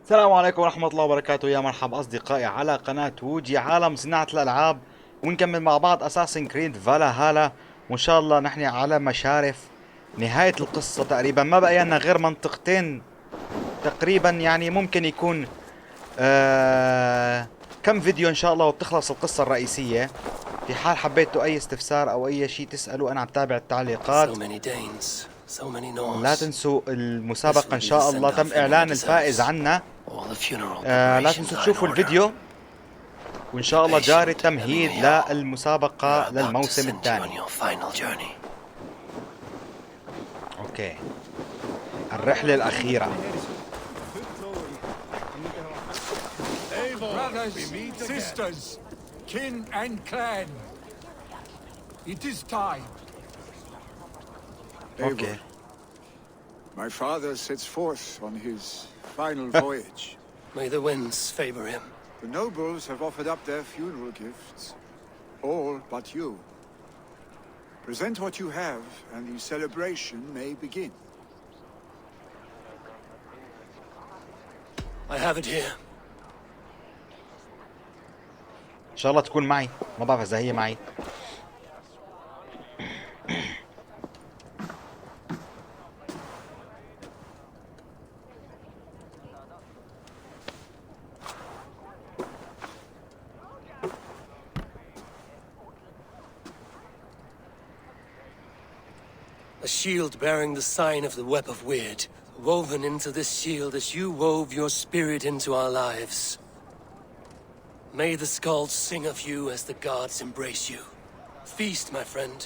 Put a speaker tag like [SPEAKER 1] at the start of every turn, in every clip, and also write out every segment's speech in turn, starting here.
[SPEAKER 1] السلام عليكم ورحمة الله وبركاته. يا مرحبا أصدقائي على قناة ووجي عالم صناعة الألعاب، ونكمل مع بعض اساسن كريد فالهالا. وإن شاء الله نحن على مشارف نهاية القصة تقريبا. ما بقى لنا غير منطقتين تقريبا، يعني ممكن يكون كم فيديو إن شاء الله وبتخلص القصة الرئيسية. في حال حبيتوا أي استفسار أو أي شيء تسألوا أنا عم تابع التعليقات. لا تنسوا المسابقة إن شاء الله تم إعلان الفائز عنا. لا تنسوا تشوفوا الفيديو، وإن شاء الله جاري التمهيد للمسابقة للموسم الثاني. أوكي، الرحلة الأخيرة.
[SPEAKER 2] Brothers, sisters, kin and clan. It is time.
[SPEAKER 1] Okay.
[SPEAKER 2] My father sets forth on his final voyage.
[SPEAKER 3] May the winds favor him.
[SPEAKER 2] The nobles have offered up their funeral gifts. All but you. Present what you have, and the celebration may begin.
[SPEAKER 3] I have it here.
[SPEAKER 1] إن شاء الله تكون معي، ما بعرف إذا هي معي.
[SPEAKER 3] A shield bearing the sign of the Web of Weird, woven into this shield as you wove your spirit into our lives. May the skulls sing of you as the gods embrace you. Feast, my friend,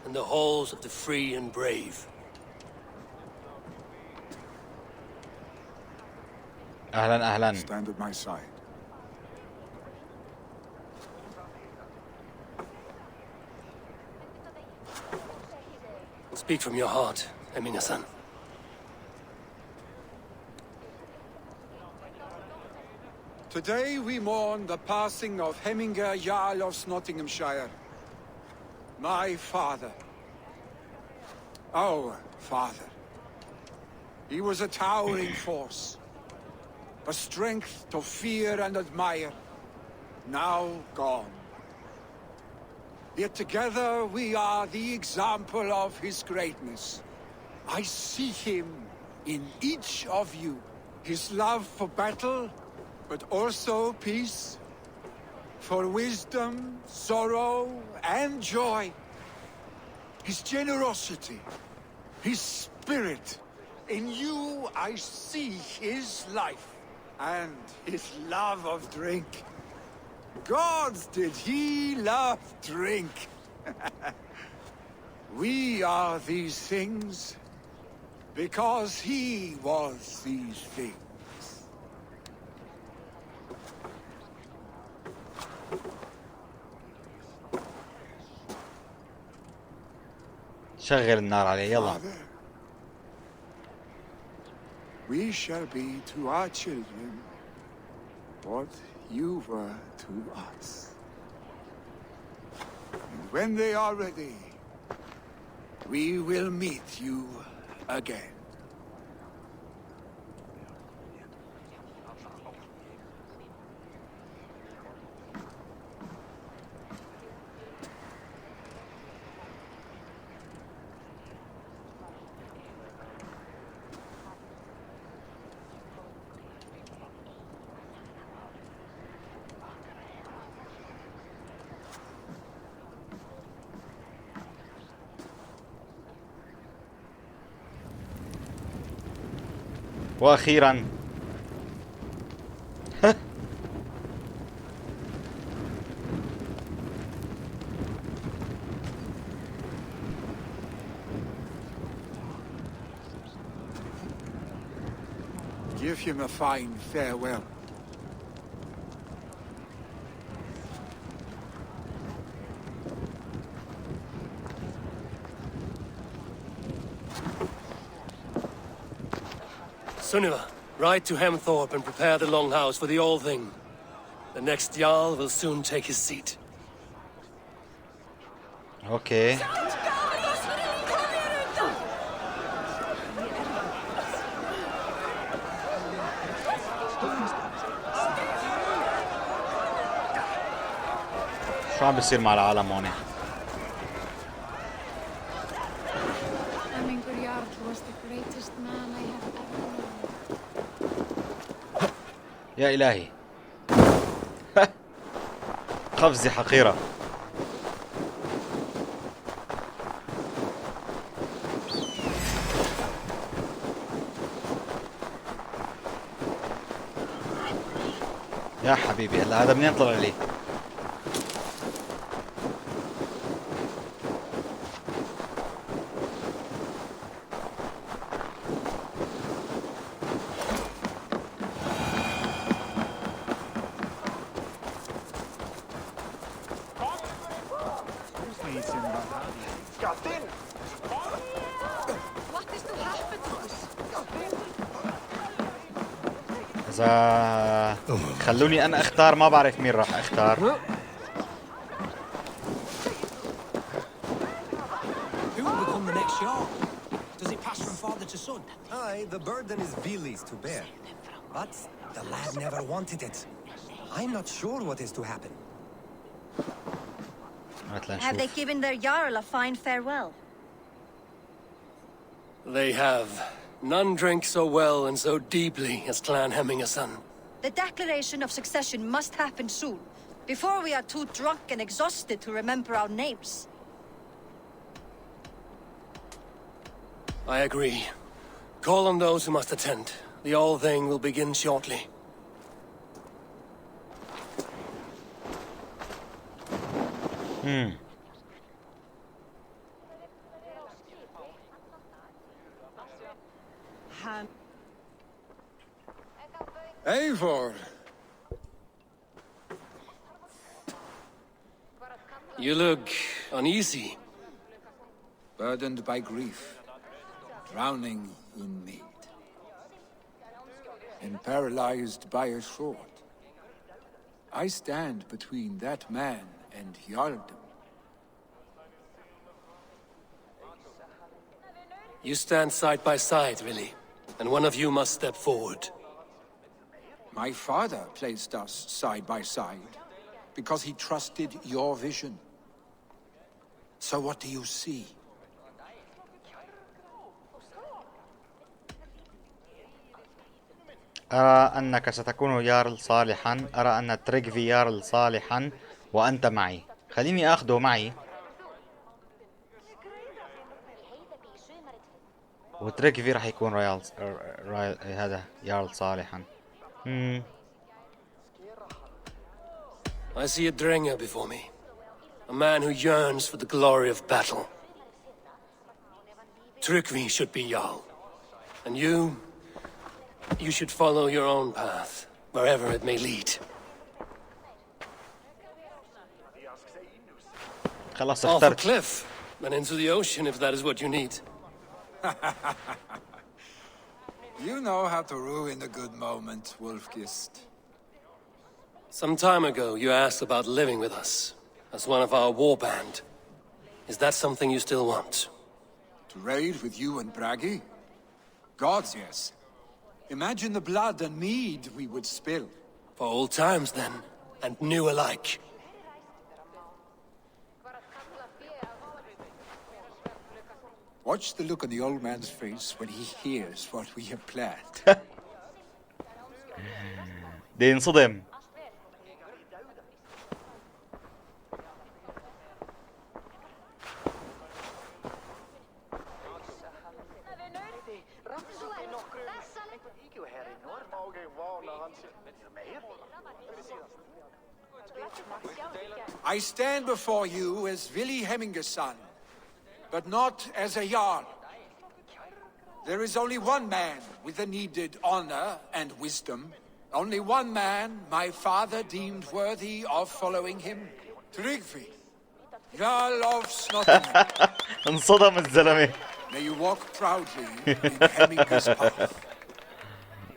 [SPEAKER 3] in the halls of the free and brave.
[SPEAKER 1] أهلا أهلا.
[SPEAKER 2] Stand at my side.
[SPEAKER 3] Speak from your heart, Eminasan.
[SPEAKER 2] Today we mourn the passing of Heminger Jarl of Nottinghamshire. My father. Our father. He was a towering force. A strength to fear and admire. Now gone. Yet together we are the example of his greatness. I see him in each of you. His love for battle, but also peace. For wisdom, sorrow, and joy. His generosity, his spirit. In you I see his life, and his love of drink. Gods, did he love drink! We are these things because he was these things.
[SPEAKER 1] شغل النار عليه يلا.
[SPEAKER 2] Father, we shall be to our children what you were to us. And when they are ready, we will meet you again.
[SPEAKER 1] وأخيرا
[SPEAKER 2] Give him a fine farewell.
[SPEAKER 3] Sunniva, ride to Hemthorpe and prepare the longhouse for the All Thing. The next Jarl will soon take his seat.
[SPEAKER 1] Okay. شو عم بيصير مع العالم هون؟ يا إلهي. قفزة حقيرة. يا حبيبي هلا هذا منين طلع لي؟ إذا خلوني أنا أختار ما بعرف مين راح أختار.
[SPEAKER 2] Who will become the next Jarl? Does it pass from father to son?
[SPEAKER 4] Aye, the burden is Billy's to bear. But the lad never wanted it. I'm not sure what is to happen.
[SPEAKER 5] Have they given their Jarl a fine farewell?
[SPEAKER 3] They have. None drink so well and so deeply as Clan Hemmingason.
[SPEAKER 5] The declaration of succession must happen soon, before we are too drunk and exhausted to remember our names.
[SPEAKER 3] I agree. Call on those who must attend. The all thing will begin shortly.
[SPEAKER 2] Eivor!
[SPEAKER 3] You look uneasy.
[SPEAKER 2] Burdened by grief, drowning in need, and paralyzed by a sword. I stand between that man and Jarldom.
[SPEAKER 3] You stand side by side, really, and one of you must step forward.
[SPEAKER 2] My father placed us side by side because he trusted your vision. So what do you see?
[SPEAKER 1] أرى أنك ستكون يارل صالحا. أرى أن تريغفي يارل صالحا وأنت معي. خليني أخذه معي. وتريغفي راح يكون هذا يارل صالحا.
[SPEAKER 3] I see a Drenger before me. A man who yearns for the glory of battle. Tryggvi should be Jarl. And you should follow your own path, wherever it may lead.
[SPEAKER 1] خلاص
[SPEAKER 3] Off a
[SPEAKER 1] اخترت.
[SPEAKER 3] cliff, and into the ocean if that is what you need.
[SPEAKER 2] You know how to ruin a good moment, Wolfgist.
[SPEAKER 3] Some time ago, you asked about living with us, as one of our war band. Is that something you still want?
[SPEAKER 2] To raid with you and Bragi? Gods, yes. Imagine the blood and mead we would spill.
[SPEAKER 3] For old times, then, and new alike.
[SPEAKER 2] Watch the look on the old man's face when he hears what we have planned.
[SPEAKER 1] دي ينصدم.
[SPEAKER 2] I stand before you as Vili Hemmingason, but not as a Jarl. There is only one man with the needed honor and wisdom. Only one man my father deemed worthy of following him. Tryggvi, Jarl of Snottingham.
[SPEAKER 1] انصدم الزلمة.
[SPEAKER 2] May you walk proudly in Hemminga's path.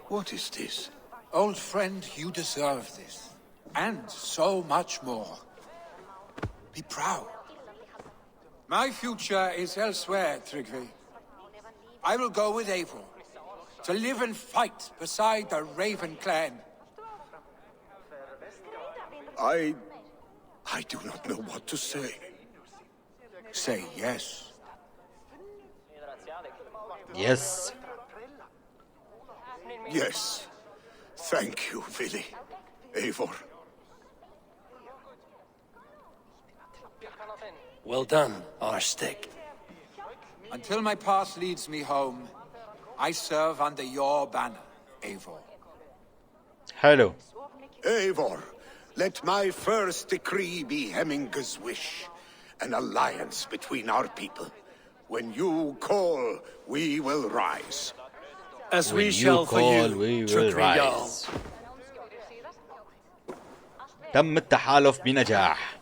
[SPEAKER 2] What is this? Old friend, you deserve this. And so much more. Be proud. My future is elsewhere, Tryggvi. I will go with Eivor. to live and fight beside the Raven clan. I do not know what to say. Say yes.
[SPEAKER 1] Yes.
[SPEAKER 2] Yes. Thank you, Vili. Eivor.
[SPEAKER 3] Well done, Arstic.
[SPEAKER 2] Until my path leads me home, I serve under your banner, Eivor.
[SPEAKER 1] حلو.
[SPEAKER 6] Eivor, let my first decree be Hemminger's wish. An alliance between our people. When you call, we will rise.
[SPEAKER 3] As
[SPEAKER 1] When
[SPEAKER 3] we
[SPEAKER 1] you
[SPEAKER 3] shall for
[SPEAKER 1] call,
[SPEAKER 3] you,
[SPEAKER 1] we will
[SPEAKER 3] Trikrigal.
[SPEAKER 1] rise. تم التحالف بنجاح.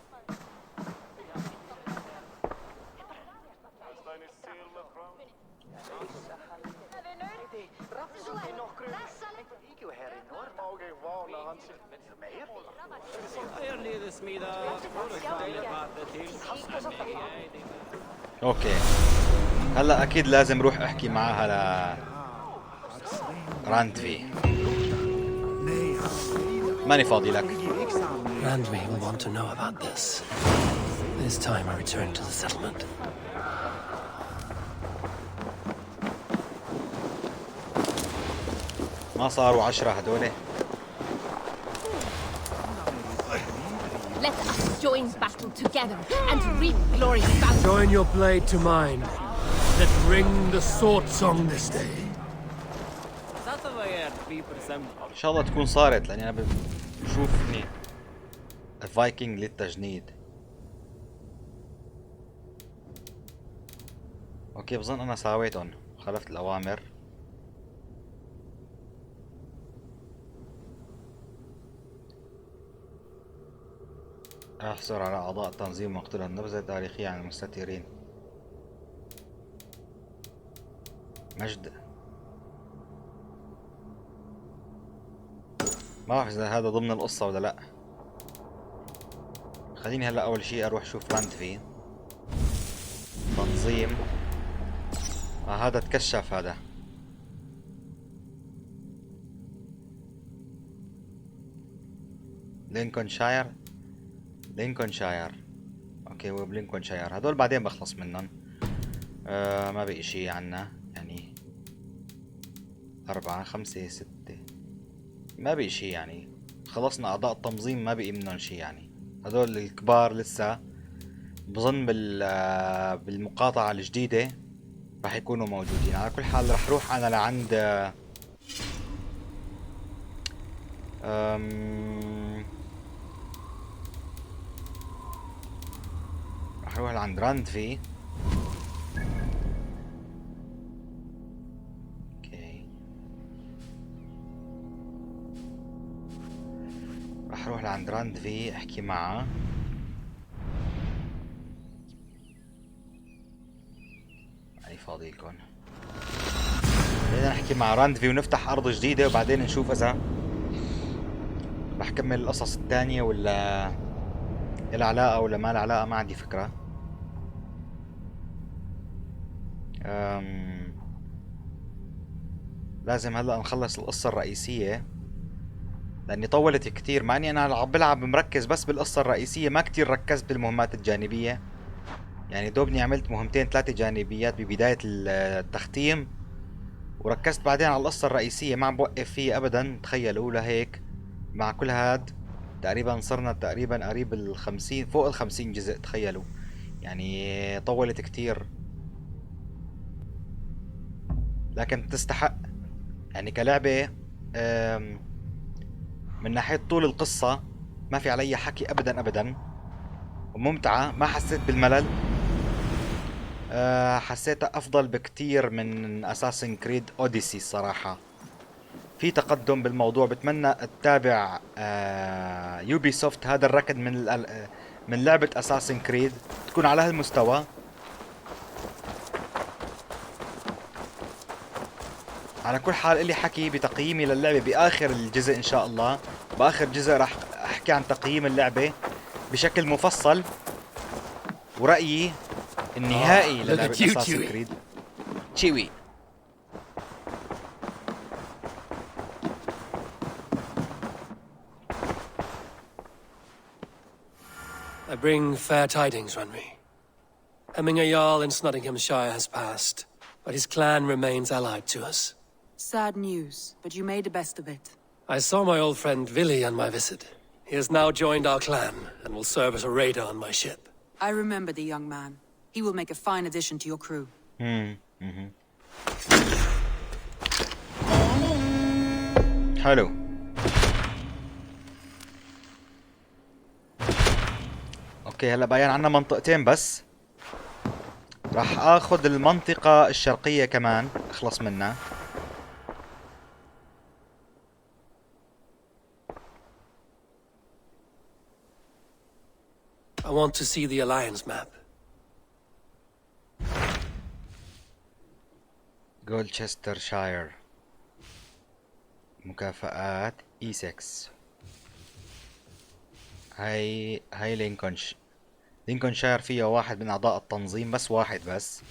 [SPEAKER 1] اوكي هلا اكيد لازم روح احكي معها ل راندفي. ماني فاضي لك.
[SPEAKER 3] Randvi will want to know about this. This time I return to the settlement.
[SPEAKER 1] ما صاروا 10 هدول.
[SPEAKER 7] Let us join battle together and reap glorious battle.
[SPEAKER 3] Join your blade to mine. Let's ring the sword song this day.
[SPEAKER 1] ان شاء الله تكون صارت لاني انا بشوف هني الفايكنج للتجنيد. اوكي بظن انا ساويتهم، خلفت الاوامر. احصر على اعضاء تنظيم واقتلهم. نبذة تاريخية عن المستترين. مجد. ما بعرف اذا هذا ضمن القصة ولا لا. خليني هلا اول شيء اروح اشوف راندفي. تنظيم. هذا تكشف هذا. لينكونشاير. اوكي وبلينكونشاير هدول بعدين بخلص منهم. ما بقي شيء عنا يعني 4 5 6 ما بقي شيء يعني خلصنا اعضاء التنظيم ما بقي منهم شيء يعني. هدول الكبار لسه بظن بالمقاطعة الجديدة راح يكونوا موجودين. على كل حال راح اروح انا لعند راح اروح لعند راندفي. اوكي راح اروح لعند راندفي احكي معه. ماني فاضي لكم. بدنا نحكي مع راندفي ونفتح ارض جديدة وبعدين نشوف اذا رح كمل القصص الثانية ولا إلها علاقة ولا ما لها علاقة. ما عندي فكرة. لازم هلا نخلص القصة الرئيسية لأني طولت كتير، مع إني أنا عم بلعب مركز بس بالقصة الرئيسية، ما كتير ركزت بالمهمات الجانبية. يعني دوبني عملت مهمتين 3 جانبيات ببداية التختيم وركزت بعدين على القصة الرئيسية، ما عم بوقف فيها أبدا. تخيلوا لهيك مع كل هاد تقريبا صرنا تقريبا قريب 50 فوق 50 جزء. تخيلوا يعني طولت كتير لكن تستحق يعني كلعبة. من ناحية طول القصة ما في علي حكي ابدا وممتعة. ما حسيت بالملل. حسيتها افضل بكتير من اساسن كريد اوديسي الصراحة. في تقدم بالموضوع. بتمنى اتابع يوبي سوفت هذا الركض من لعبة اساسن كريد تكون على هالمستوى. على كل حال اللي حكي بتقييمي للعبة باخر الجزء ان شاء الله. باخر جزء راح احكي عن تقييم اللعبة بشكل مفصل ورأيي النهائي للعبة اساسن كريد. تشيوي
[SPEAKER 3] I bring fair tidings, Runry. Hemming a Jarl in Snottinghamshire has passed, but his clan remains allied to us.
[SPEAKER 8] Sad news, but you made the best of it.
[SPEAKER 3] I saw my old friend Villy on my visit. He has now joined our clan and will serve as a raider on my ship.
[SPEAKER 8] I remember the young man. He will make a fine addition to your crew.
[SPEAKER 1] حلو. اوكي هلا باين عنا منطقتين بس. راح اخذ المنطقة الشرقية كمان اخلص منها.
[SPEAKER 3] I want to see the Alliance map.
[SPEAKER 1] جولتشسترشاير. مكافآت E6. هاي لينكولنشاير فيها واحد من اعضاء التنظيم، بس واحد بس.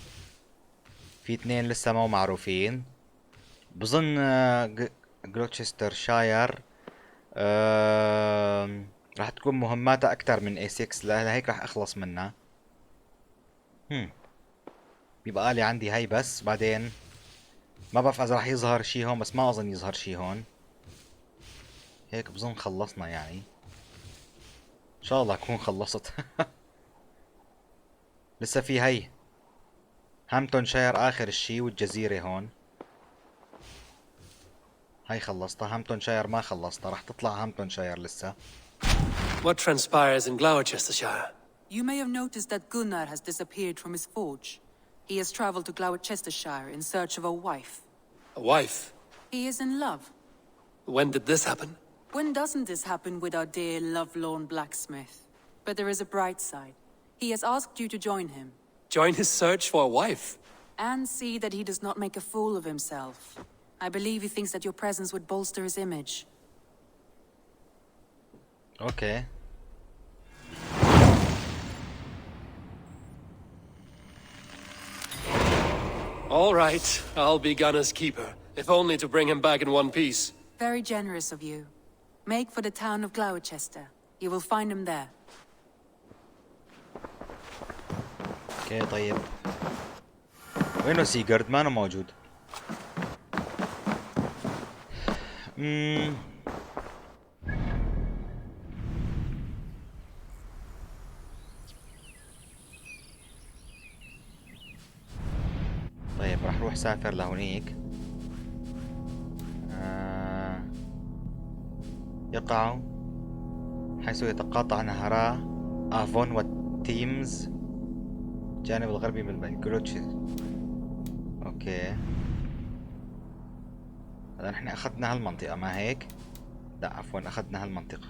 [SPEAKER 1] في اثنين لسه مو معروفين. بظن جلوتشسترشاير راح تكون مهماتها اكثر من A6، لهيك راح اخلص منها. بيبقى لي عندي هاي بس. بعدين ما بعرف اذا راح يظهر شي هون، بس ما اظن يظهر شي هون. هيك بظن خلصنا يعني. ان شاء الله اكون خلصت. لسه في هي هامبتونشاير اخر الشي، والجزيرة هون. هاي خلصتها. هامبتونشاير ما خلصتها، راح تطلع هامبتونشاير لسه.
[SPEAKER 3] What transpires in Gloucestershire?
[SPEAKER 8] You may have noticed that Gunnar has disappeared from his forge. He has traveled to Gloucestershire in search of a wife.
[SPEAKER 3] A wife?
[SPEAKER 8] He is in love.
[SPEAKER 3] When did this happen?
[SPEAKER 8] When doesn't this happen with our dear lovelorn blacksmith? But there is a bright side. He has asked you to join him.
[SPEAKER 3] Join his search for a wife?
[SPEAKER 8] And see that he does not make a fool of himself. I believe he thinks that your presence would bolster his image.
[SPEAKER 1] Okay.
[SPEAKER 3] All right, I'll be Gunner's keeper, if only to bring him back in one piece.
[SPEAKER 8] Very generous of you. Make for the town of Gloucester. You will find him there.
[SPEAKER 1] اوكي طيب. وينه سيجرد؟ ما أنا موجود. طيب راح روح سافر لهونيك. يقع حيث يتقاطع نهرا افون والتيمز الجانب الغربي من الجلوتشي. اوكي هلا نحن اخذنا هالمنطقة ما هيك؟ لا عفوا اخذنا هالمنطقة.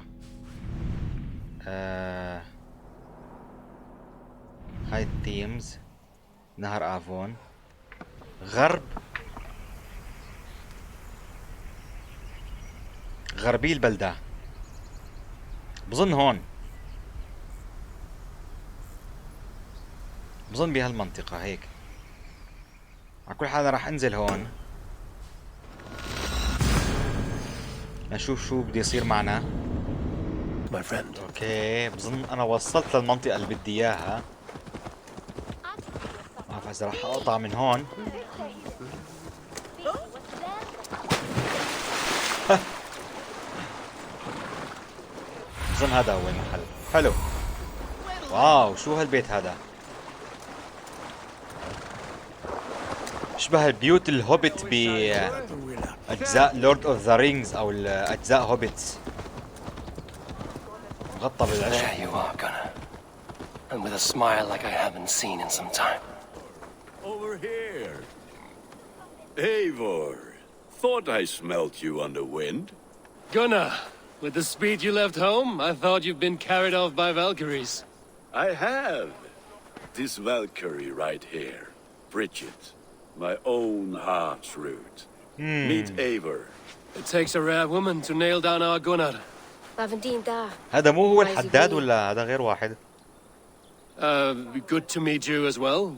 [SPEAKER 1] هاي التيمز، نهر افون، غربي البلدة بظن هون، بظن بهالمنطقة هيك. على كل حال راح انزل هون نشوف شو بده يصير معنا.
[SPEAKER 3] My friend.
[SPEAKER 1] اوكي بظن انا وصلت للمنطقة اللي بدي اياها. ما بعرف اذا راح اقطع من هون. بظن هذا هو المحل. حلو. واو شو هالبيت هذا؟ شبه البيوت الهوبيت بأجزاء لورد اوف ذا رينجز او اجزاء هوبيتس. مغطى بالعشب.
[SPEAKER 3] There you are, Gunner. And with a smile like I haven't seen in some time.
[SPEAKER 9] Over here. Eivor. Thought I smelt you on the wind.
[SPEAKER 3] Gunner, with the speed you left home, I thought you'd been carried off by Valkyries.
[SPEAKER 9] I have. This Valkyrie right here. Bridget. My own heart's root. Meet Eivor.
[SPEAKER 3] It takes a rare woman to nail down our Gunnar.
[SPEAKER 1] هذا مو هو الحداد ولا هذا غير واحد؟
[SPEAKER 3] Good to meet you as well.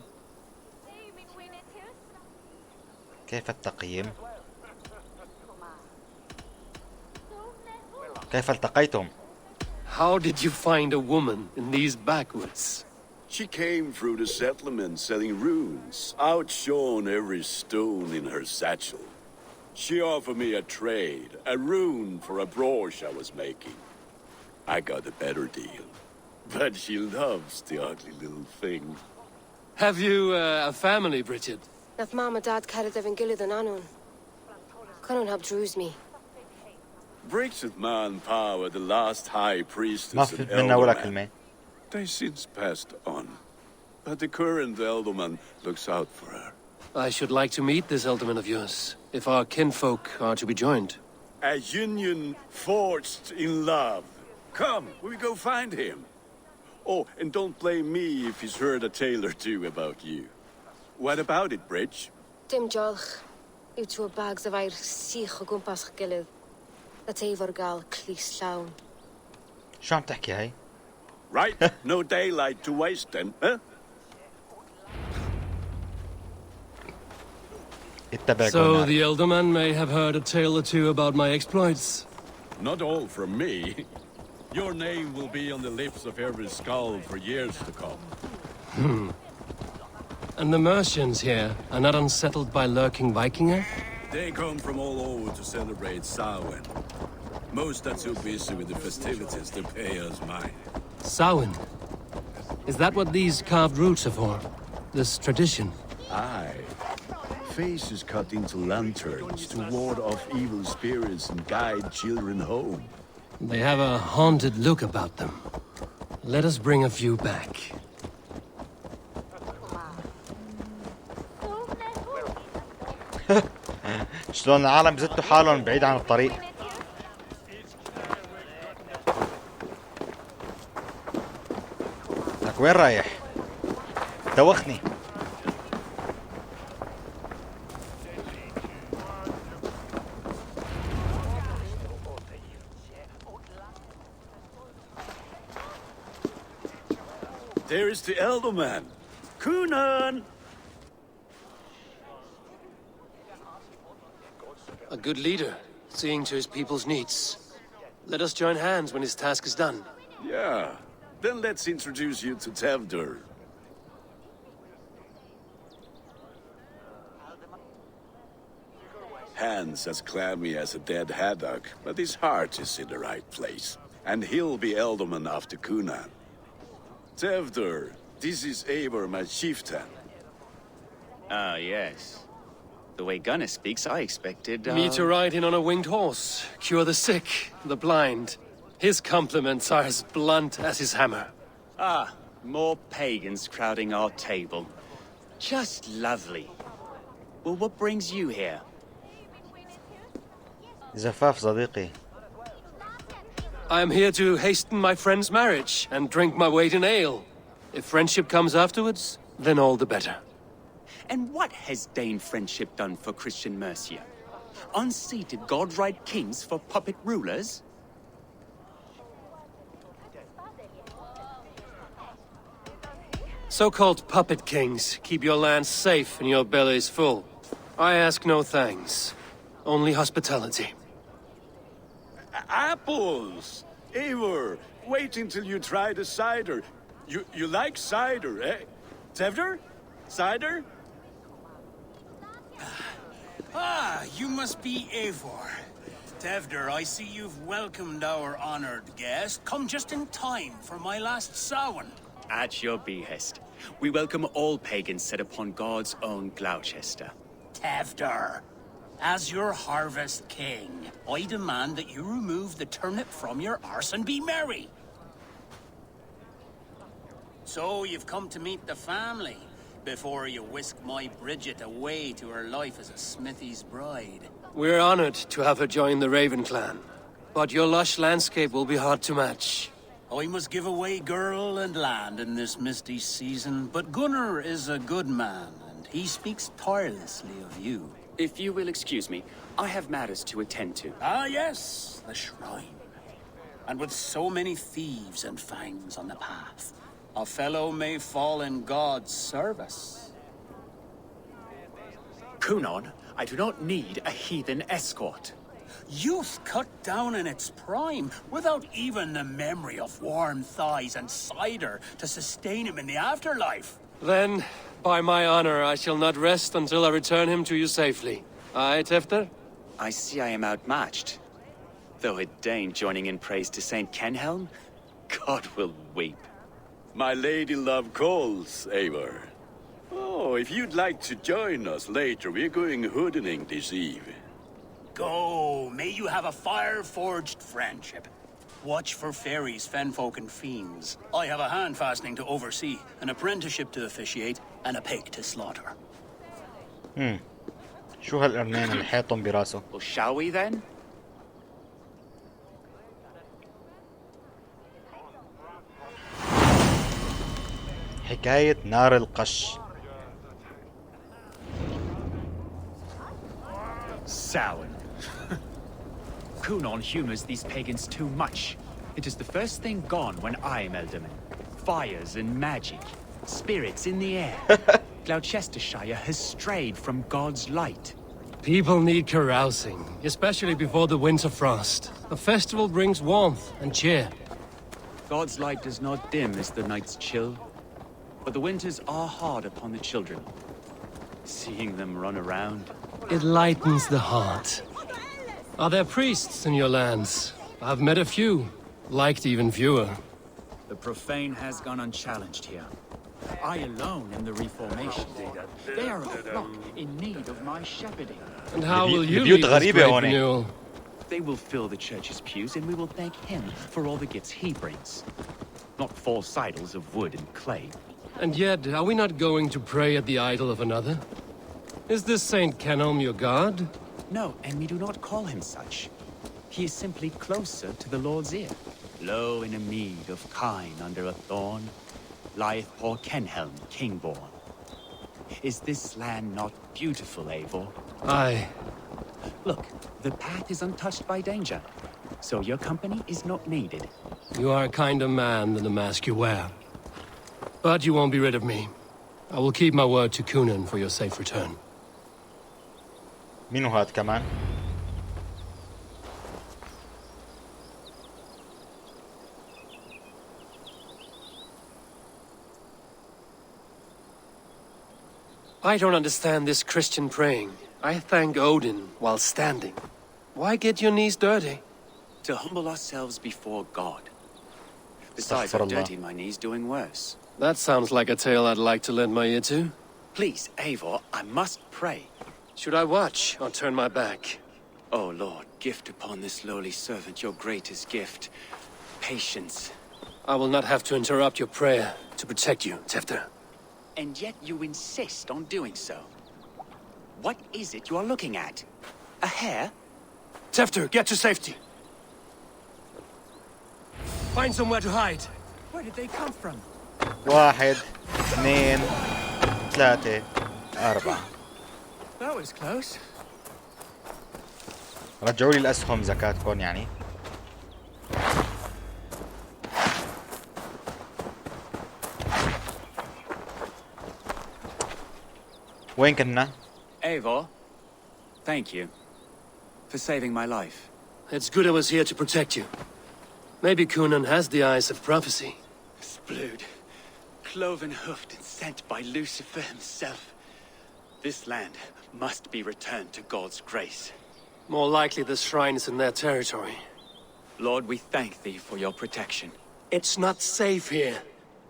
[SPEAKER 1] كيف التقييم؟ كيف التقيتم؟
[SPEAKER 3] How did you find a woman in these backwoods?
[SPEAKER 9] She came through the settlement selling runes, outshone every stone in her satchel. She offered me a trade, a rune for a brooch I was making. I got a better deal. But she loves the ugly little thing.
[SPEAKER 3] Have you a family, Bridget?
[SPEAKER 10] Nath Mom and Dad carried their Gilad and Anun. Couldn't have drews me.
[SPEAKER 9] Bridget Manpower, the last high
[SPEAKER 1] ما
[SPEAKER 9] priestess
[SPEAKER 1] في
[SPEAKER 9] of
[SPEAKER 1] منا ولا
[SPEAKER 9] Elderman.
[SPEAKER 1] كلمة.
[SPEAKER 9] They since passed on. But the current Elderman looks out for her.
[SPEAKER 3] I should like to meet this Elderman of yours, if our kinfolk are to be joined.
[SPEAKER 9] A union forged in love. Come, we go find him. Oh, and don't blame me if he's heard a tale or two about you. What about it, Bridge?
[SPEAKER 10] Dim Jolch. You two bags of air sich o gwmpas Gilad. That efo'r gal clis llawn.
[SPEAKER 1] شو عم تحكي هاي؟
[SPEAKER 9] Right? No daylight to waste then, huh?
[SPEAKER 1] اتبع
[SPEAKER 3] So
[SPEAKER 1] قلنا.
[SPEAKER 3] the Elderman may have heard a tale or two about my exploits.
[SPEAKER 9] Not all from me. Your name will be on the lips of every skull for years to come.
[SPEAKER 3] And the Mercians here are not unsettled by lurking Vikinger?
[SPEAKER 9] They come from all over to celebrate Samhain. Most are too busy with the festivities to pay us mind.
[SPEAKER 3] Samhain? Is that what these carved roots are for? This tradition?
[SPEAKER 9] Aye. Faces cut into lanterns to ward off evil spirits and guide children home.
[SPEAKER 3] They have a haunted look about them. Let us bring a few back.
[SPEAKER 1] شلون العالم بزتوا حالهم بعيد عن الطريق. لك وين رايح؟ دوخني.
[SPEAKER 9] There is the Elderman. Kunan!
[SPEAKER 3] A good leader, seeing to his people's needs. Let us join hands when his task is done.
[SPEAKER 9] Yeah. Then let's introduce you to Tevdur. Hands as clammy as a dead haddock, but his heart is in the right place. And he'll be Elderman after Kunan. Tevdur, this is Eivor, my chieftain.
[SPEAKER 11] Ah, yes. The way Gunnar speaks, I expected,
[SPEAKER 3] Me to ride in on a winged horse, cure the sick, the blind. His compliments are as blunt as his hammer.
[SPEAKER 11] Ah, more pagans crowding our table. Just lovely. Well, what brings you here?
[SPEAKER 1] زفاف صديقي.
[SPEAKER 3] I am here to hasten my friend's marriage and drink my weight in ale. If friendship comes afterwards, then all the better.
[SPEAKER 11] And what has Dane friendship done for Christian Mercia? Unseated god-right kings for puppet rulers?
[SPEAKER 3] So-called puppet kings keep your lands safe and your bellies full. I ask no thanks, only hospitality.
[SPEAKER 9] Apples! Eivor, wait until you try the cider. You like cider, eh? Tevdur? Cider?
[SPEAKER 12] Ah, you must be Eivor. Tevdur, I see you've welcomed our honored guest. Come just in time for my last Samhain.
[SPEAKER 11] At your behest. We welcome all pagans set upon God's own Gloucester.
[SPEAKER 12] Tevdur, as your harvest king, I demand that you remove the turnip from your arse and be merry. So you've come to meet the family before you whisk my Bridget away to her life as a smithy's bride.
[SPEAKER 3] We're honored to have her join the Raven clan, but your lush landscape will be hard to match.
[SPEAKER 12] I must give away girl and land in this misty season, but Gunnar is a good man, and he speaks tirelessly of you.
[SPEAKER 11] If you will excuse me, I have matters to attend to.
[SPEAKER 12] Ah, yes, the shrine. And with so many thieves and fangs on the path, a fellow may fall in God's service.
[SPEAKER 11] Kunan, I do not need a heathen escort.
[SPEAKER 12] Youth cut down in its prime, without even the memory of warm thighs and cider to sustain him in the afterlife.
[SPEAKER 3] Then, by my honor, I shall not rest until I return him to you safely. Aye, Tefter?
[SPEAKER 11] I see I am outmatched. Though a Dane joining in praise to Saint Kenhelm, God will weep.
[SPEAKER 9] My lady love calls, Eivor. Oh, if you'd like to join us later, we're going hoodening this eve.
[SPEAKER 12] Go, may you have a fire-forged friendship. Watch for fairies, fenfolk and fiends. I have a hand fastening to oversee, an apprenticeship to officiate, and a pig to slaughter.
[SPEAKER 1] شو هالقرنين اللي حاطهم براسه؟
[SPEAKER 11] Well, shall we then?
[SPEAKER 1] حكاية نار القش.
[SPEAKER 13] Sound. Kunon humors these pagans too much. It is the first thing gone when I am Elderman. Fires and magic. Spirits in the air. Gloucestershire has strayed from God's light.
[SPEAKER 3] People need carousing, especially before the winter frost. A festival brings warmth and cheer.
[SPEAKER 13] God's light does not dim as the nights chill, but the winters are hard upon the children. Seeing them run around,
[SPEAKER 3] It lightens the heart. Are there priests in your lands? I've met a few, liked even fewer.
[SPEAKER 13] the profane has gone unchallenged here. I alone am the reformation. They are a flock in need of my shepherding.
[SPEAKER 3] And how will you
[SPEAKER 1] البيوت
[SPEAKER 3] lead this
[SPEAKER 1] غريبة
[SPEAKER 3] great
[SPEAKER 1] هون.
[SPEAKER 3] renewal?
[SPEAKER 13] They will fill the church's pews, and we will thank him for all the gifts he brings. Not false idols of wood and clay.
[SPEAKER 3] And yet, are we not going to pray at the idol of another? Is this Saint Kenelm your god?
[SPEAKER 13] No, and we do not call him such. He is simply closer to the Lord's ear. Low in a mead of kine under a thorn, lieth poor Kenhelm, king-born. Is this land not beautiful, Eivor?
[SPEAKER 3] Aye.
[SPEAKER 13] Look, the path is untouched by danger, so your company is not needed.
[SPEAKER 3] You are a kinder man than the mask you wear. But you won't be rid of me. I will keep my word to Kunan for your safe return.
[SPEAKER 1] مين هاد كمان؟
[SPEAKER 3] I don't understand this Christian praying. I thank Odin while standing. Why get your knees dirty?
[SPEAKER 11] To humble ourselves before God. Besides, I've dirtied my knees doing worse.
[SPEAKER 3] That sounds like a tale I'd like to lend my ear to.
[SPEAKER 11] Please, Eivor, I must pray.
[SPEAKER 3] Should I watch or turn my back?
[SPEAKER 11] Oh, Lord, gift upon this lowly servant your greatest gift. Patience.
[SPEAKER 3] I will not have to interrupt your prayer to protect you, Tefter.
[SPEAKER 11] And yet you insist on doing so. What is it you are looking at? A hare?
[SPEAKER 3] Tefter, get to safety. Find somewhere to hide.
[SPEAKER 13] Where did they come from?
[SPEAKER 1] 1 2 3 4.
[SPEAKER 13] That was close.
[SPEAKER 1] رجعوا لي الأسهم زكاتكم يعني. وين كنا؟
[SPEAKER 11] Eivor, thank you for saving my life.
[SPEAKER 3] It's good I was here to protect you. Maybe Kunan has the eyes of prophecy.
[SPEAKER 11] Splood, cloven-hoofed and sent by Lucifer himself. This land must be returned to God's grace.
[SPEAKER 3] More likely the shrine is in their territory.
[SPEAKER 11] Lord, we thank thee for your protection.
[SPEAKER 3] It's not safe here.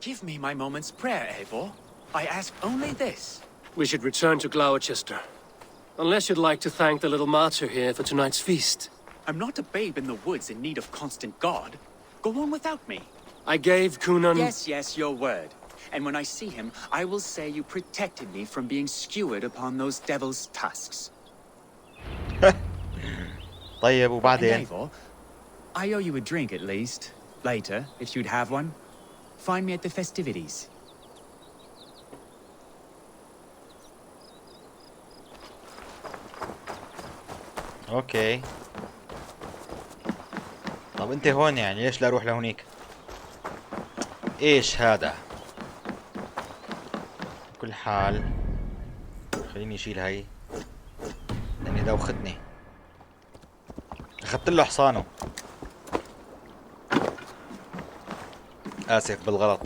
[SPEAKER 11] Give me my moment's prayer, Eivor. I ask only this.
[SPEAKER 3] We should return to Gloucester. Unless you'd like to thank the little martyr here for tonight's feast.
[SPEAKER 11] I'm not a babe in the woods in need of constant guard. Go on without me.
[SPEAKER 3] I gave Kunan...
[SPEAKER 11] Yes, your word. And when I see him, I will say you protected me from being skewered upon those devil's tusks.
[SPEAKER 1] طيب وبعدين؟
[SPEAKER 13] Eivor, I owe you a drink at least. Later, if you'd have one. Find me at the festivities.
[SPEAKER 1] اوكي. طب انت هون يعني ليش لا اروح لهونيك؟ ايش هذا؟ بكل حال خليني اشيل هاي لاني دوختني. اخذت له حصانه. اسف بالغلط.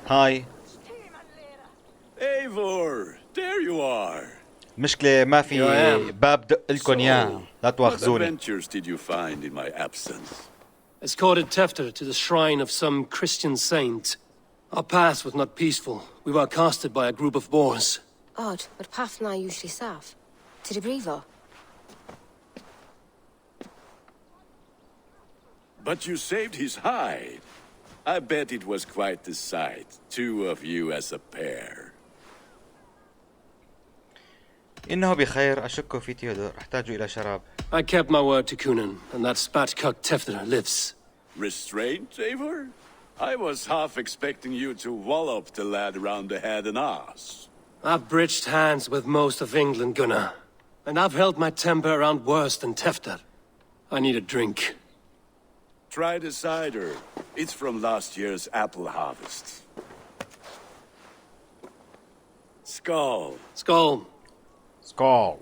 [SPEAKER 1] هاي
[SPEAKER 9] Eivor, there you are.
[SPEAKER 1] مشكلة ما في باب دق لكم اياه، لا
[SPEAKER 9] What
[SPEAKER 1] تواخذوني.
[SPEAKER 9] adventures did you find in my absence?
[SPEAKER 3] Escorted Tefter to the shrine of some Christian saint. Our path was not peaceful. We were accosted by a group of boars.
[SPEAKER 10] Odd, but path now usually safe. To the Brevo.
[SPEAKER 9] But you saved his hide. I bet it was quite the sight, two of you as a pair.
[SPEAKER 1] إنه بخير. أشك في تيودور. أحتاج إلى شراب.
[SPEAKER 3] I kept my word to Kunan, and that spatcuck Tefter lives.
[SPEAKER 9] Restraint, Eivor? I was half expecting you to wallop the lad around the head and ass.
[SPEAKER 3] I've bridged hands with most of England, Gunnar. And I've held my temper around worse than Tefter. I need a drink.
[SPEAKER 9] Try the cider. It's from last year's apple harvest. Skull.
[SPEAKER 3] Skull.
[SPEAKER 1] Skull.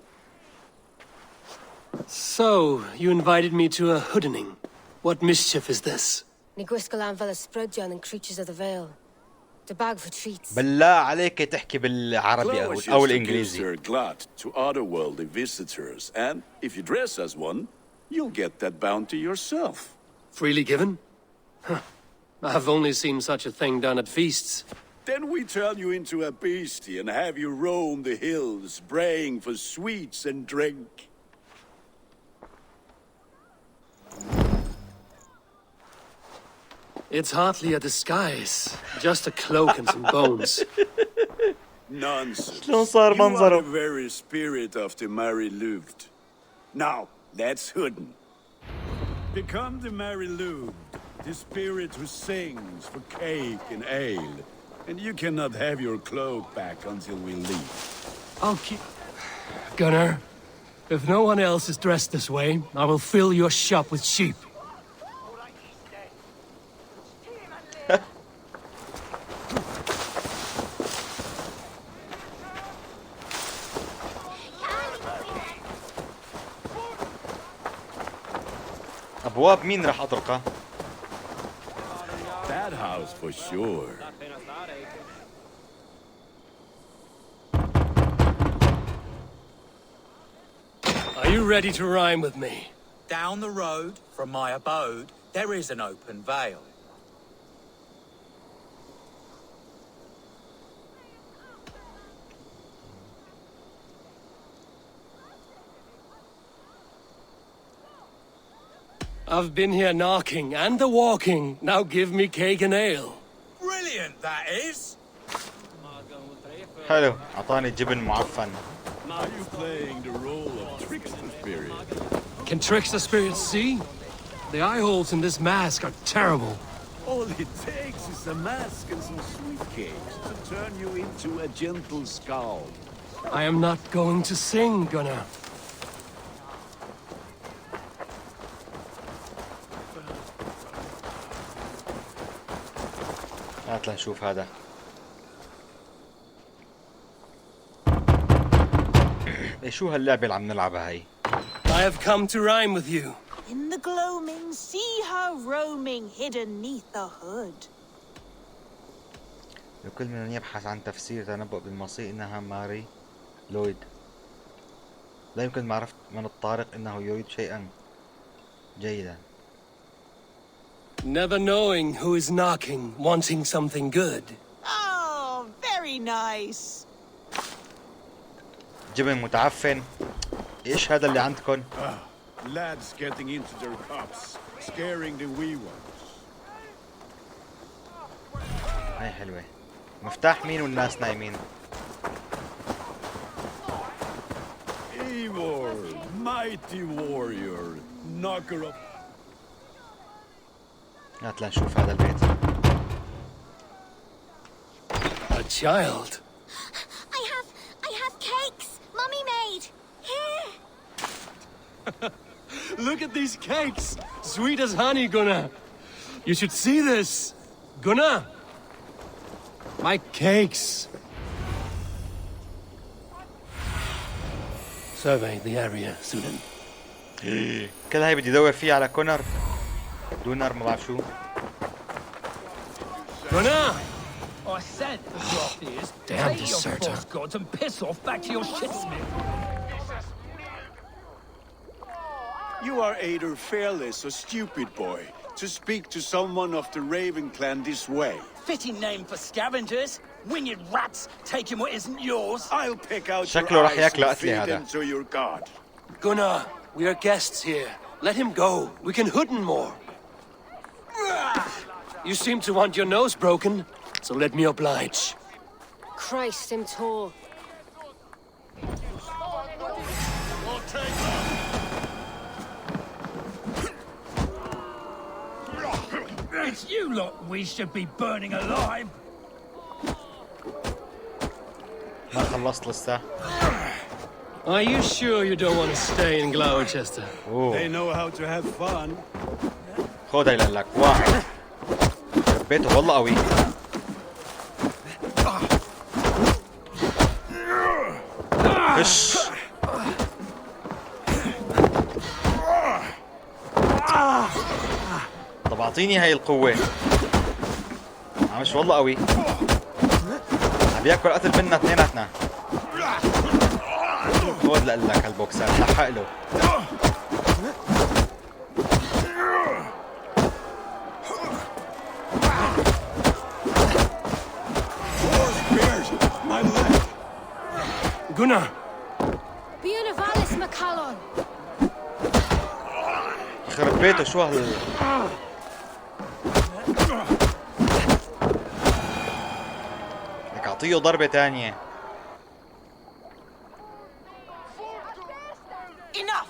[SPEAKER 3] So, you invited me to a hoodening. What mischief is this?
[SPEAKER 10] Niguiscalan Vela spread John and creatures of the Vale. The bag for treats.
[SPEAKER 1] بالله عليك تحكي بالعربي أو الإنجليزي.
[SPEAKER 9] Glad to otherworldly visitors, and if you dress as one, you'll get that bounty yourself.
[SPEAKER 3] Freely given? Huh. I've only seen such a thing done at feasts.
[SPEAKER 9] Then we turn you into a beastie and have you roam the hills, braying for sweets and drink.
[SPEAKER 3] It's hardly a disguise, just a cloak and some bones.
[SPEAKER 9] Nonsense.
[SPEAKER 1] شلون صار
[SPEAKER 9] You are
[SPEAKER 1] منظره؟
[SPEAKER 9] the very spirit of the Mary Louved. Now, let's hooden. Become the Mary Louved, the spirit who sings for cake and ale. And you cannot have your cloak back until we leave.
[SPEAKER 3] I'll keep... Gunnar, if no one else is dressed this way, I will fill your shop with sheep.
[SPEAKER 1] أبواب مين راح أطرقها؟
[SPEAKER 9] That house for sure.
[SPEAKER 3] Are you ready to rhyme with me?
[SPEAKER 14] Down the road from my abode, there is an open vale.
[SPEAKER 3] I've been here knocking and the walking. Now give me cake and ale.
[SPEAKER 14] Brilliant, that is.
[SPEAKER 1] حلو. أعطاني جبن معفن.
[SPEAKER 9] Now you're playing the role of trickster spirit.
[SPEAKER 3] Can trickster spirits see? The eye holes in this mask are terrible.
[SPEAKER 9] All it takes is a mask and some sweet cakes to turn you into a gentle skull.
[SPEAKER 3] I am not going to sing, Gunnar.
[SPEAKER 1] هات لنشوف هذا. شو هاللعبة اللي عم نلعبها هي؟
[SPEAKER 3] I have come to rhyme with you.
[SPEAKER 15] In the gloaming, see her roaming, hidden neath the hood.
[SPEAKER 1] لكل من يبحث عن تفسير تنبؤ بالمصير إنها ماري لويد. لا يمكن معرفة من الطارق إنه يريد شيئا جيدا.
[SPEAKER 3] Never knowing who is knocking, wanting something good.
[SPEAKER 15] Oh, very nice.
[SPEAKER 1] جبن متعفن. إيش هذا اللي عندكم؟
[SPEAKER 9] Lads getting into their cups, scaring the wee ones.
[SPEAKER 1] هاي حلوة. مفتاح مين والناس نايمين؟
[SPEAKER 9] Eivor, mighty warrior, knocker of...
[SPEAKER 1] هات لنشوف هذا البيت.
[SPEAKER 3] A child.
[SPEAKER 15] Mummy made. Here.
[SPEAKER 3] Look at these cakes! Sweet as honey, Gunnar. You should see this. Gunnar! My cakes. Survey the area, Sunan.
[SPEAKER 1] كل هاي بدي ادور فيه على كونر دونر ما بعرف شو.
[SPEAKER 3] Gunnar!
[SPEAKER 12] I sent the Rothiers.
[SPEAKER 3] Damn
[SPEAKER 12] Pay your
[SPEAKER 3] deserter.
[SPEAKER 12] false gods and piss off back to your shitsmith.
[SPEAKER 9] You are either fearless or stupid, boy, to speak to someone of the Raven clan this way.
[SPEAKER 12] Fitting name for scavengers. Winged rats taking what isn't yours.
[SPEAKER 9] I'll pick out
[SPEAKER 1] شكله
[SPEAKER 9] your
[SPEAKER 1] راح
[SPEAKER 9] eyes
[SPEAKER 1] ياكله
[SPEAKER 9] and
[SPEAKER 1] قتلي
[SPEAKER 9] feed
[SPEAKER 1] هذا.
[SPEAKER 9] them to your god.
[SPEAKER 3] Gunnar, we are guests here. Let him go. We can hoot him more. You seem to want your nose broken, so let me oblige.
[SPEAKER 10] Christ, him tall.
[SPEAKER 12] It's you lot we should be burning alive.
[SPEAKER 1] ما خلصت لسه.
[SPEAKER 3] Are you sure you don't want to stay in Gloucester?
[SPEAKER 9] They know how to have fun.
[SPEAKER 1] خذ هي لك واحد. ربيته والله قوي. فش. طب اعطيني هاي القوة. مش والله قوي. عم بياكل قتل منا اثنيناتنا. خذ لك هالبوكسات لحق له.
[SPEAKER 3] Gunnar!
[SPEAKER 10] Bionavalis McCallon.
[SPEAKER 1] يخرب بيته شو هال. بدك اعطيه ضربة ثانية.
[SPEAKER 16] Enough!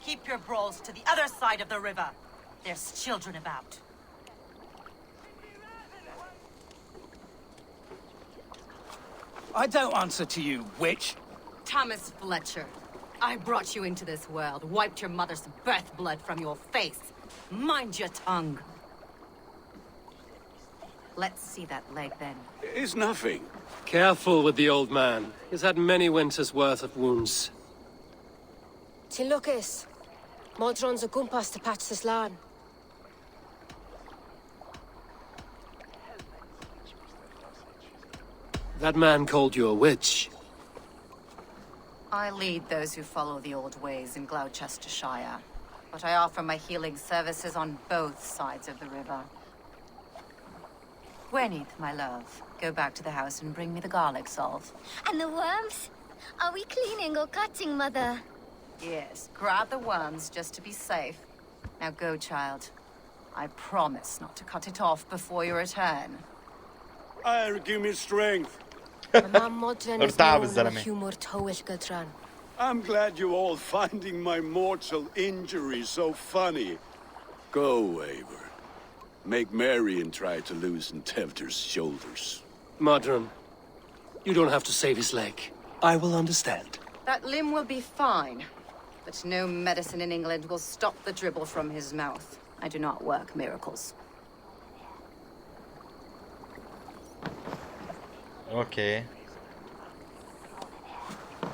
[SPEAKER 16] Keep your brawls to the other side of the river. There's children about.
[SPEAKER 12] I don't answer to you, witch.
[SPEAKER 16] Thomas Fletcher, I brought you into this world, wiped your mother's birth blood from your face. Mind your tongue. Let's see that leg then.
[SPEAKER 9] It's nothing.
[SPEAKER 3] Careful with the old man. He's had many winters' worth of wounds.
[SPEAKER 10] Tilukis. Modron's a gumpas to patch this land.
[SPEAKER 3] That man called you a witch.
[SPEAKER 16] I lead those who follow the old ways in Gloucestershire, but I offer my healing services on both sides of the river. Gwyneth, my love, go back to the house and bring me the garlic salt.
[SPEAKER 15] And the worms? Are we cleaning or cutting, Mother?
[SPEAKER 16] Yes, grab the worms just to be safe. Now go, child. I promise not to cut it off before you return.
[SPEAKER 9] Give me strength. I'm glad you're all finding my mortal injury so funny. Go, Eivor. Make merry and try to loosen Tevder's shoulders.
[SPEAKER 3] Modron, you don't have to save his leg. I will understand.
[SPEAKER 16] That limb will be fine, but no medicine in England will stop the dribble from his mouth. I do not work miracles.
[SPEAKER 1] اوكي.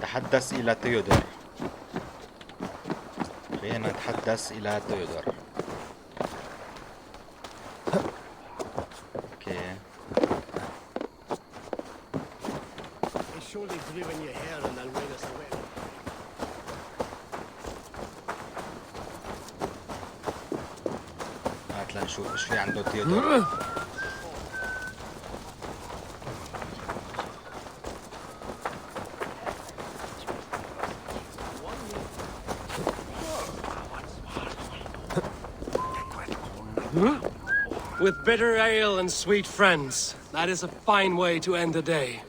[SPEAKER 1] تحدث إلى تيودور. خلينا نتحدث إلى تيودور. اوكي. هات لنشوف ايش في عنده تيودور.
[SPEAKER 3] With bitter ale and sweet friends, that is a fine way to end the day.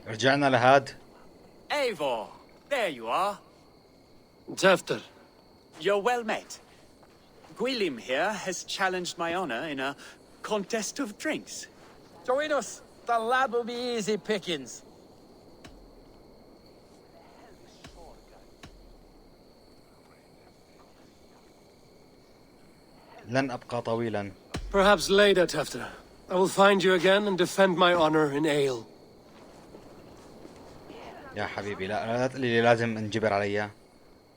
[SPEAKER 1] رجعنا لهاد.
[SPEAKER 11] Eivor, there you are.
[SPEAKER 3] Tefter.
[SPEAKER 11] You're well met. Gwilym here has challenged my honor in a contest of drinks?
[SPEAKER 14] Join us. The lad will be easy pickings.
[SPEAKER 1] لن أبقى طويلا.
[SPEAKER 3] Perhaps later, Tefter. I will find you again and defend my honor in ale.
[SPEAKER 1] يا حبيبي لا تقولي لي لازم انجبر عليها.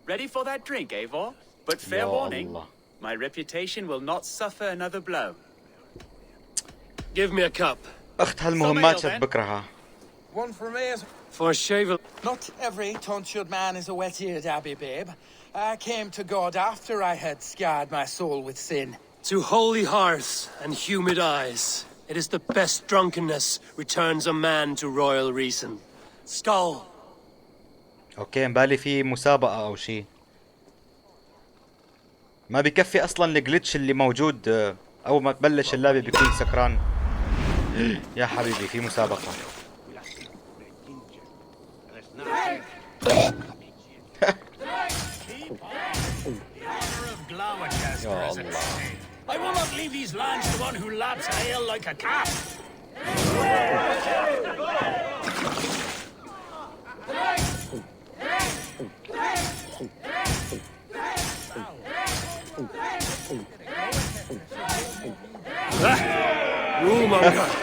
[SPEAKER 11] Ready for that drink, Eivor? But fair warning, my reputation will not suffer another blow.
[SPEAKER 3] Give me a cup.
[SPEAKER 1] أخت هالمهمات شت بكرهها.
[SPEAKER 14] One for me.
[SPEAKER 3] For shavel.
[SPEAKER 14] Not every tonsured man is a wet-eared Abbey, babe. I came to God after I had scarred my soul with sin.
[SPEAKER 3] To holy hearths and humid eyes, it is the best drunkenness returns a man to royal reason. Skull.
[SPEAKER 1] اوكي مبالي في مسابقة او شيء. ما بكفي اصلا الجلitch اللي موجود اول ما تبلش اللعبة بيكون سكران. يا حبيبي في مسابقة. يا الله.
[SPEAKER 12] I will not leave these lands to one who laps ale like a calf.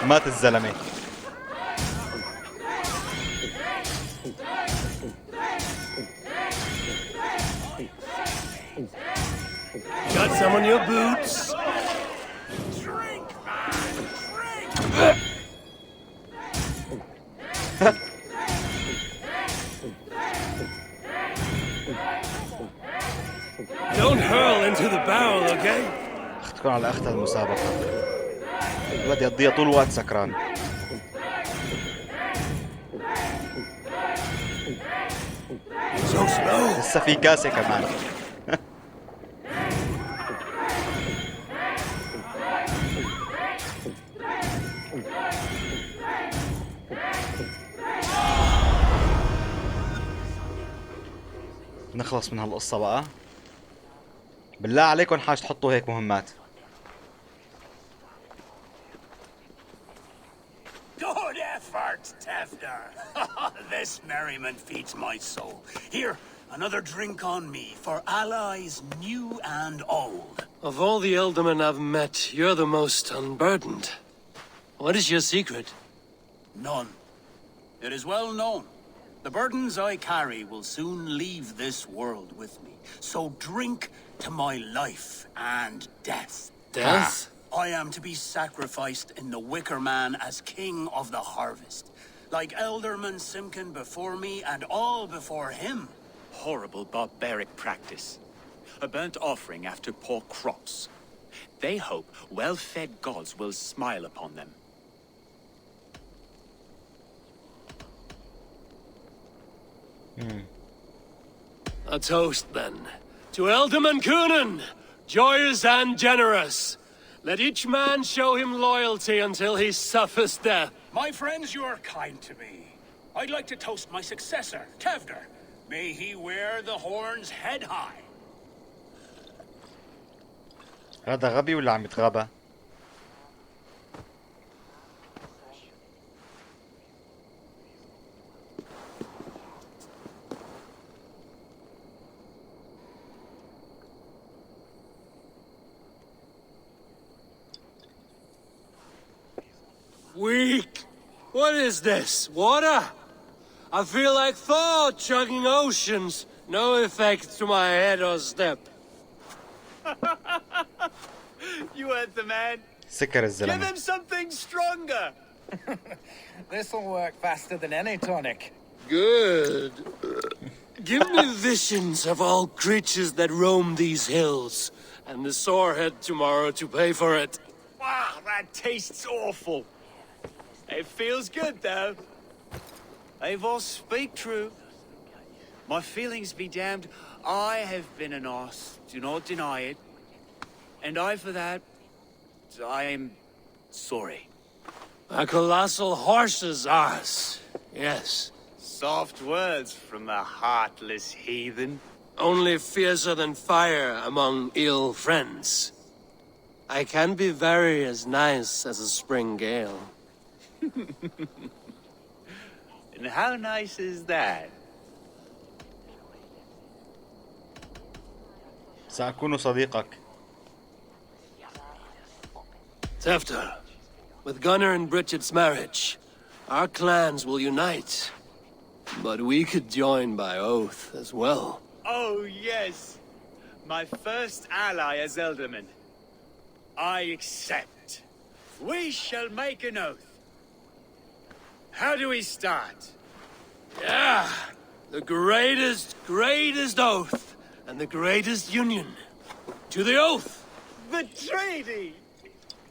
[SPEAKER 1] مات الزلمة.
[SPEAKER 3] Got some on your boots?
[SPEAKER 12] Drink, man, drink!
[SPEAKER 3] Don't hurl into the barrel, okay?
[SPEAKER 1] اختكم على اخت المسابقة. بدي اقضيها طول الوقت سكران. لسه في كاسة كمان. نخلص من هالقصة بقى. بالله عليكم حاج تحطوا هيك مهمات.
[SPEAKER 12] Good effort, Tefter. This merriment feeds my soul. Here, another drink on me for allies new and old.
[SPEAKER 3] Of all the Eldermen I've met, you're the most unburdened. What is your secret?
[SPEAKER 12] None. It is well known. The burdens I carry will soon leave this world with me. So drink to my life and death.
[SPEAKER 3] Death?
[SPEAKER 12] I am to be sacrificed in the Wicker Man as king of the harvest. Like Elderman Simkin before me and all before him.
[SPEAKER 11] Horrible barbaric practice. A burnt offering after poor crops. They hope well-fed gods will smile upon them.
[SPEAKER 3] A toast, then. To Elderman Coonan, joyous and generous. Let each man show him loyalty until he suffers death.
[SPEAKER 12] My friends, you are kind to me. I'd like to toast my successor, Tefter. May he wear the horns head high.
[SPEAKER 1] هذا غبي ولا عم يتغابى؟
[SPEAKER 3] Weak. What is this? Water? I feel like Thor chugging oceans. No effect to my head or step.
[SPEAKER 11] You heard the man.
[SPEAKER 1] سكر
[SPEAKER 11] Give
[SPEAKER 1] الزلمة.
[SPEAKER 11] him something stronger.
[SPEAKER 14] This'll work faster than any tonic.
[SPEAKER 3] Good. Give me visions of all creatures that roam these hills, and the sorehead tomorrow to pay for it.
[SPEAKER 11] Wow, that tastes awful. It feels good, though. Eivor, speak true. My feelings be damned. I have been an arse, do not deny it. And I, for that, I am sorry.
[SPEAKER 3] A colossal horse's arse, yes.
[SPEAKER 11] Soft words from a heartless heathen.
[SPEAKER 3] Only fiercer than fire among ill friends. I can be very as nice as a spring gale.
[SPEAKER 11] And how nice is that?
[SPEAKER 1] سأكون صديقك.
[SPEAKER 3] Tefter, with Gunnar and Bridget's marriage, our clans will unite. But we could join by oath as well.
[SPEAKER 11] Oh, yes. My first ally as Elderman. I accept. We shall make an oath. How do we start?
[SPEAKER 3] Yeah! The greatest oath, and the greatest union. To the oath!
[SPEAKER 11] The treaty!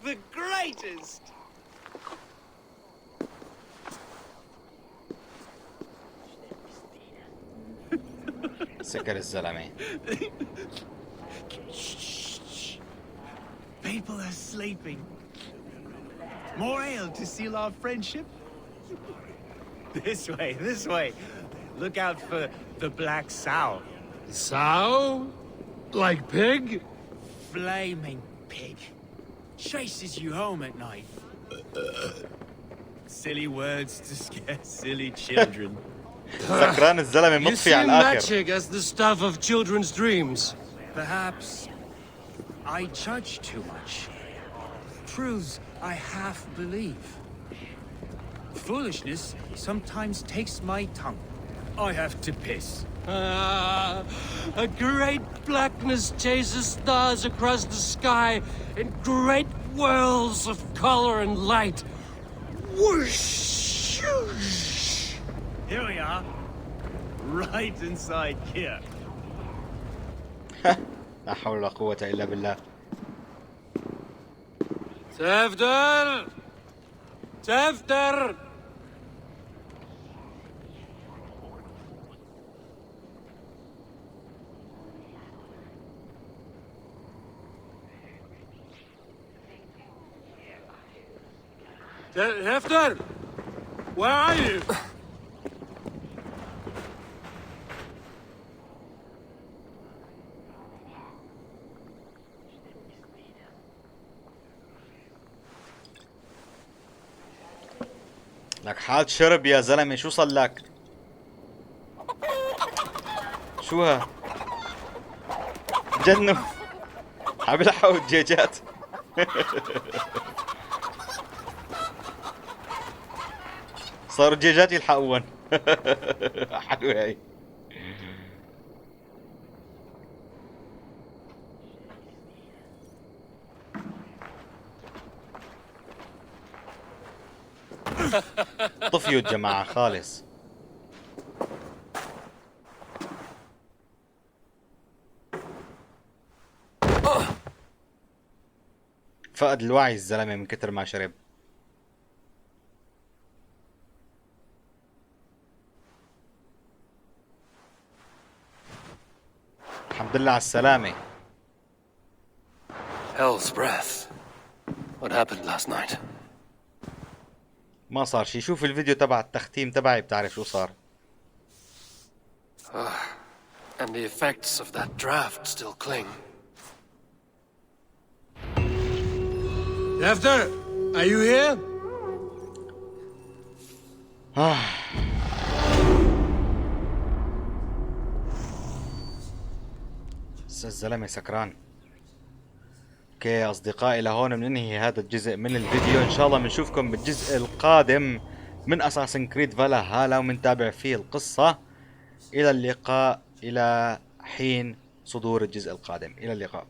[SPEAKER 11] The greatest!
[SPEAKER 1] سكر الزلمة.
[SPEAKER 11] People are sleeping. More ale to seal our friendship? This way. Look out for the black sow.
[SPEAKER 3] Sow? Like pig?
[SPEAKER 11] Flaming pig. Chases you home at night. Silly words to scare silly children.
[SPEAKER 1] سكران الزلمة
[SPEAKER 3] You
[SPEAKER 1] مطفي
[SPEAKER 3] see
[SPEAKER 1] على الآخر.
[SPEAKER 3] magic as the stuff of children's dreams.
[SPEAKER 11] Perhaps I judge too much. Truths I half believe. Foolishness sometimes takes my tongue. I have to piss.
[SPEAKER 3] A great blackness chases stars across the sky in great whirls of color and light. Whoosh!
[SPEAKER 11] Here we are. Right inside here.
[SPEAKER 1] لا حول ولا قوة إلا بالله.
[SPEAKER 3] Tefter! Hefter! Where are you?
[SPEAKER 1] لك حال شرب يا زلمة، شو صار لك؟ شو ها؟ جنوا حبلحوا الدجاجات. صاروا الدجاجات يلحقون. حلوة هاي. طفيوا الجماعة خالص. فقد الوعي الزلمة من كتر ما شرب. الحمد لله على السلامة.
[SPEAKER 3] Hell's breath. What happened last night?
[SPEAKER 1] ما صار شي. شوف الفيديو تبع التختيم تبعي بتعرف شو صار.
[SPEAKER 3] And the effects of that draft still cling. Tefter, are you here?
[SPEAKER 1] الزلمة سكران. اوكي اصدقائي، لهون بننهي هذا الجزء من الفيديو. ان شاء الله بنشوفكم بالجزء القادم من اساسن كريد فالهالا ومنتابع فيه القصة. الى اللقاء، الى حين صدور الجزء القادم. الى اللقاء.